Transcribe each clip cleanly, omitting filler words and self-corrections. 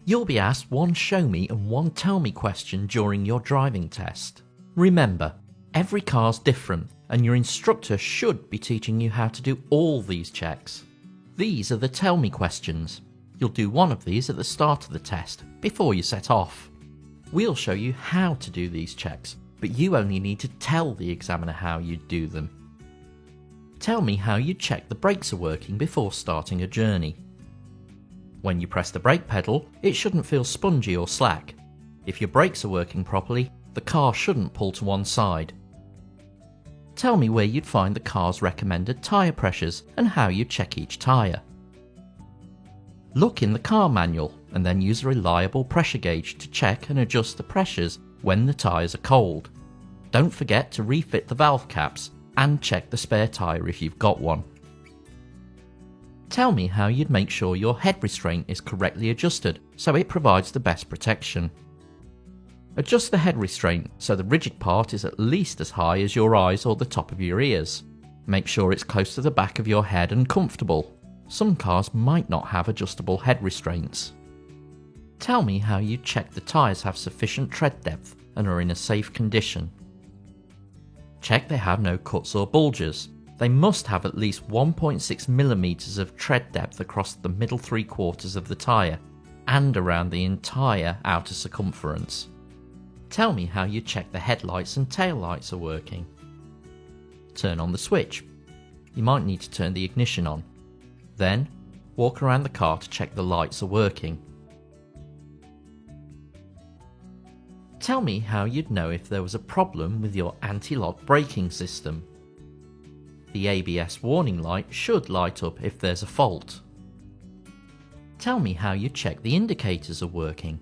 You'll be asked one show me and one tell me question during your driving test. Remember, every car's different and your instructor should be teaching you how to do all these checks. These are the tell me questions. You'll do one of these at the start of the test, before you set off. We'll show you how to do these checks, but you only need to tell the examiner how you do them. Tell me how you check the brakes are working before starting a journey. When you press the brake pedal, it shouldn't feel spongy or slack. If your brakes are working properly, the car shouldn't pull to one side. Tell me where you'd find the car's recommended tyre pressures and how you check each tyre. Look in the car manual and then use a reliable pressure gauge to check and adjust the pressures when the tyres are cold. Don't forget to refit the valve caps and check the spare tyre if you've got one. Tell me how you'd make sure your head restraint is correctly adjusted so it provides the best protection. Adjust the head restraint so the rigid part is at least as high as your eyes or the top of your ears. Make sure it's close to the back of your head and comfortable. Some cars might not have adjustable head restraints. Tell me how you check the tyres have sufficient tread depth and are in a safe condition. Check they have no cuts or bulges. They must have at least 1.6mm of tread depth across the middle 3/4 of the tyre and around the entire outer circumference. Tell me how you check the headlights and taillights are working. Turn on the switch. You might need to turn the ignition on. Then, walk around the car to check the lights are working. Tell me how you'd know if there was a problem with your anti-lock braking system. The ABS warning light should light up if there's a fault. Tell me how you check the indicators are working.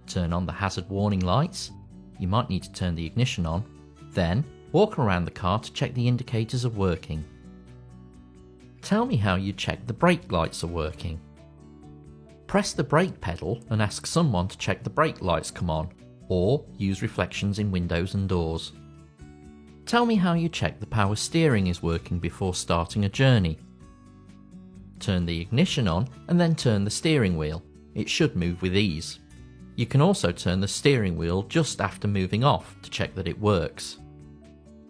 Turn on the hazard warning lights. You might need to turn the ignition on. Then, walk around the car to check the indicators are working. Tell me how you check the brake lights are working. Press the brake pedal and ask someone to check the brake lights come on, or use reflections in windows and doors. Tell me how you check the power steering is working before starting a journey. Turn the ignition on and then turn the steering wheel. It should move with ease. You can also turn the steering wheel just after moving off to check that it works.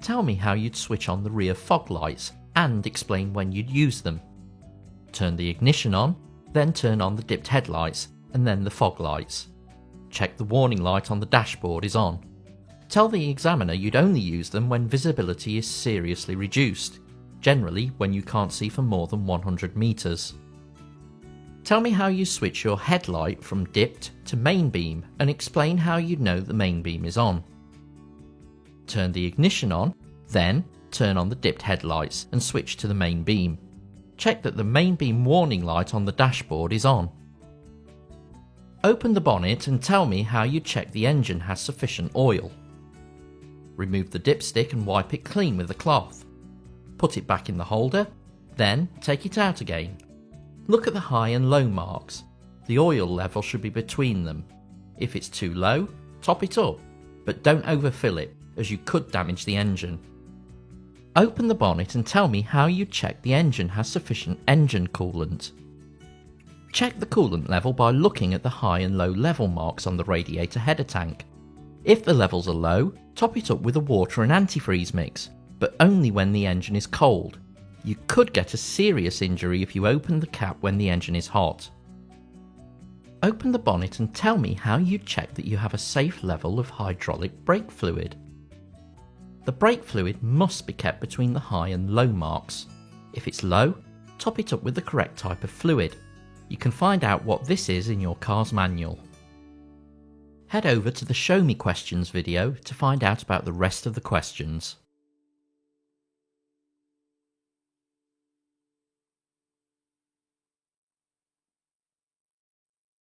Tell me how you'd switch on the rear fog lights and explain when you'd use them. Turn the ignition on, then turn on the dipped headlights and then the fog lights. Check the warning light on the dashboard is on. Tell the examiner you'd only use them when visibility is seriously reduced, generally when you can't see for more than 100 meters. Tell me how you switch your headlight from dipped to main beam and explain how you'd know the main beam is on. Turn the ignition on, then turn on the dipped headlights and switch to the main beam. Check that the main beam warning light on the dashboard is on. Open the bonnet and tell me how you check the engine has sufficient oil. Remove the dipstick and wipe it clean with a cloth. Put it back in the holder, then take it out again. Look at the high and low marks. The oil level should be between them. If it's too low, top it up, but don't overfill it as you could damage the engine. Open the bonnet and tell me how you check the engine has sufficient engine coolant. Check the coolant level by looking at the high and low level marks on the radiator header tank. If the levels are low, top it up with a water and antifreeze mix, but only when the engine is cold. You could get a serious injury if you open the cap when the engine is hot. Open the bonnet and tell me how you check that you have a safe level of hydraulic brake fluid. The brake fluid must be kept between the high and low marks. If it's low, top it up with the correct type of fluid. You can find out what this is in your car's manual. Head over to the Show Me Questions video to find out about the rest of the questions.